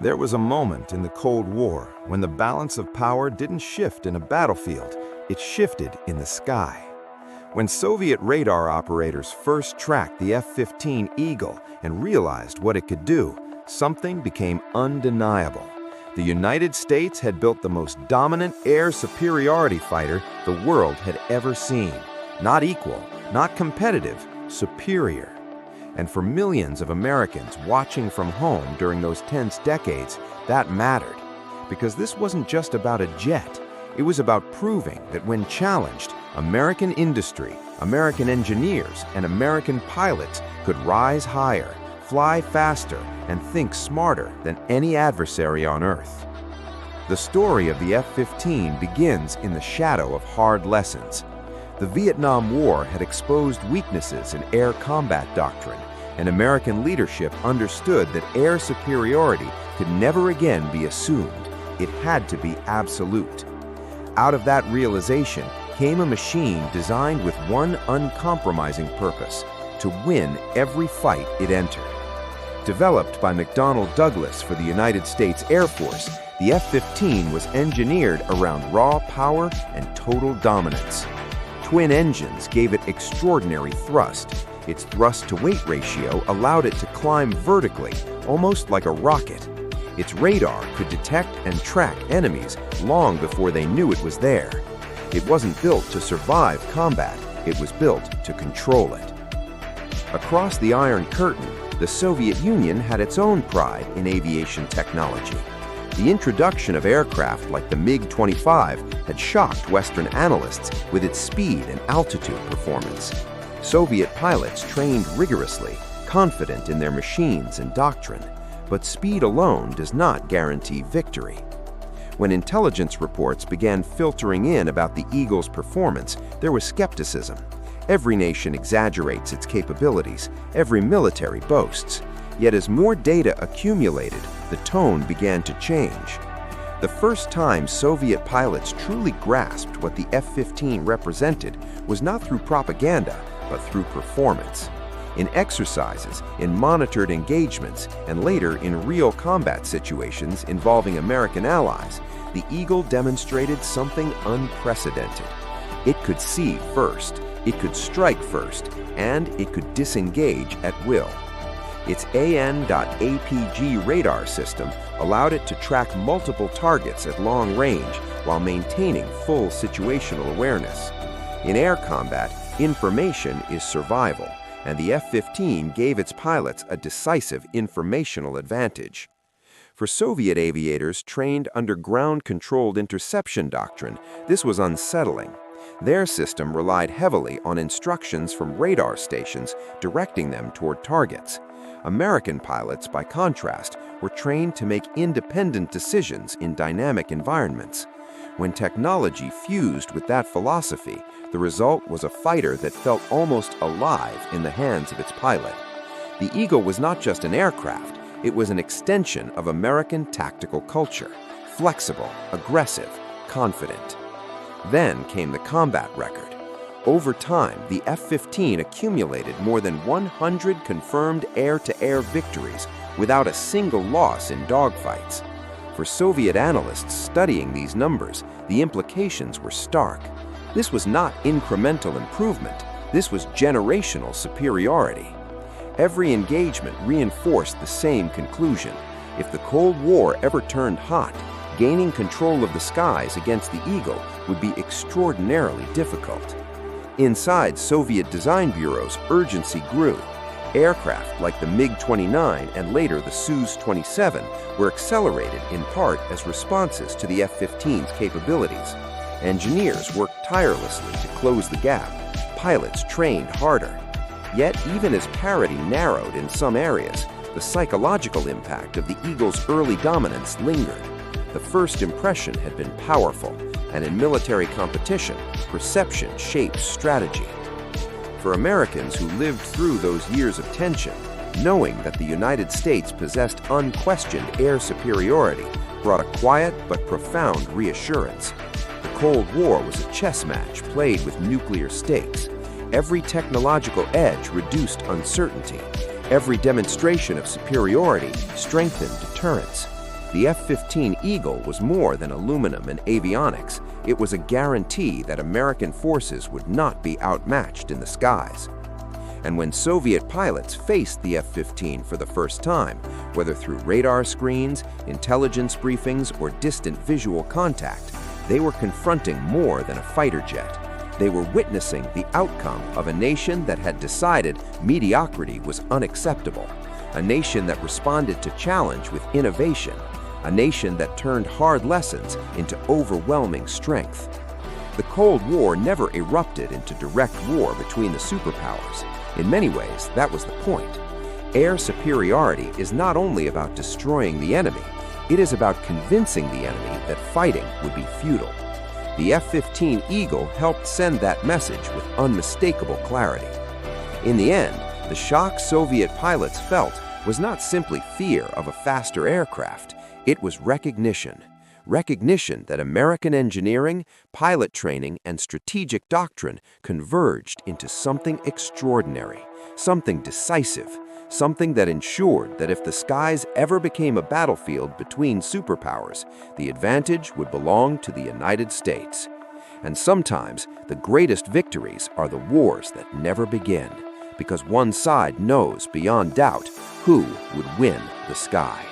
There was a moment in the Cold War when the balance of power didn't shift in a battlefield, it shifted in the sky. When Soviet radar operators first tracked the F-15 Eagle and realized what it could do, something became undeniable. The United States had built the most dominant air superiority fighter the world had ever seen. Not equal, not competitive, superior. And for millions of Americans watching from home during those tense decades, that mattered. Because this wasn't just about a jet. It was about proving that when challenged, American industry, American engineers, and American pilots could rise higher, fly faster, and think smarter than any adversary on Earth. The story of the F-15 begins in the shadow of hard lessons. The Vietnam War had exposed weaknesses in air combat doctrine, and American leadership understood that air superiority could never again be assumed. It had to be absolute. Out of that realization came a machine designed with one uncompromising purpose: to win every fight it entered. Developed by McDonnell Douglas for the United States Air Force, the F-15 was engineered around raw power and total dominance. Twin engines gave it extraordinary thrust. Its thrust-to-weight ratio allowed it to climb vertically, almost like a rocket. Its radar could detect and track enemies long before they knew it was there. It wasn't built to survive combat, it was built to control it. Across the Iron Curtain, the Soviet Union had its own pride in aviation technology. The introduction of aircraft like the MiG-25 had shocked Western analysts with its speed and altitude performance. Soviet pilots trained rigorously, confident in their machines and doctrine. But speed alone does not guarantee victory. When intelligence reports began filtering in about the Eagle's performance, there was skepticism. Every nation exaggerates its capabilities, every military boasts. Yet as more data accumulated, the tone began to change. The first time Soviet pilots truly grasped what the F-15 represented was not through propaganda, but through performance. In exercises, in monitored engagements, and later in real combat situations involving American allies, the Eagle demonstrated something unprecedented. It could see first, it could strike first, and it could disengage at will. Its AN.APG radar system allowed it to track multiple targets at long range while maintaining full situational awareness. In air combat, information is survival, and the F-15 gave its pilots a decisive informational advantage. For Soviet aviators trained under ground-controlled interception doctrine, this was unsettling. Their system relied heavily on instructions from radar stations directing them toward targets. American pilots, by contrast, were trained to make independent decisions in dynamic environments. When technology fused with that philosophy, the result was a fighter that felt almost alive in the hands of its pilot. The Eagle was not just an aircraft, it was an extension of American tactical culture: flexible, aggressive, confident. Then came the combat record. Over time, the F-15 accumulated more than 100 confirmed air-to-air victories without a single loss in dogfights. For Soviet analysts studying these numbers, the implications were stark. This was not incremental improvement, this was generational superiority. Every engagement reinforced the same conclusion. If the Cold War ever turned hot, gaining control of the skies against the Eagle would be extraordinarily difficult. Inside Soviet design bureaus, urgency grew. Aircraft like the MiG-29 and later the Su-27 were accelerated in part as responses to the F-15's capabilities. Engineers worked tirelessly to close the gap. Pilots trained harder. Yet, even as parity narrowed in some areas, the psychological impact of the Eagle's early dominance lingered. The first impression had been powerful, and in military competition, perception shapes strategy. For Americans who lived through those years of tension, knowing that the United States possessed unquestioned air superiority brought a quiet but profound reassurance. The Cold War was a chess match played with nuclear stakes. Every technological edge reduced uncertainty. Every demonstration of superiority strengthened deterrence. The F-15 Eagle was more than aluminum and avionics. It was a guarantee that American forces would not be outmatched in the skies. And when Soviet pilots faced the F-15 for the first time, whether through radar screens, intelligence briefings, or distant visual contact, they were confronting more than a fighter jet. They were witnessing the outcome of a nation that had decided mediocrity was unacceptable, a nation that responded to challenge with innovation, a nation that turned hard lessons into overwhelming strength. The Cold War never erupted into direct war between the superpowers. In many ways, that was the point. Air superiority is not only about destroying the enemy, it is about convincing the enemy that fighting would be futile. The F-15 Eagle helped send that message with unmistakable clarity. In the end, the shock Soviet pilots felt was not simply fear of a faster aircraft, it was recognition. Recognition that American engineering, pilot training, and strategic doctrine converged into something extraordinary, something decisive, something that ensured that if the skies ever became a battlefield between superpowers, the advantage would belong to the United States. And sometimes, the greatest victories are the wars that never begin, because one side knows beyond doubt who would win the sky.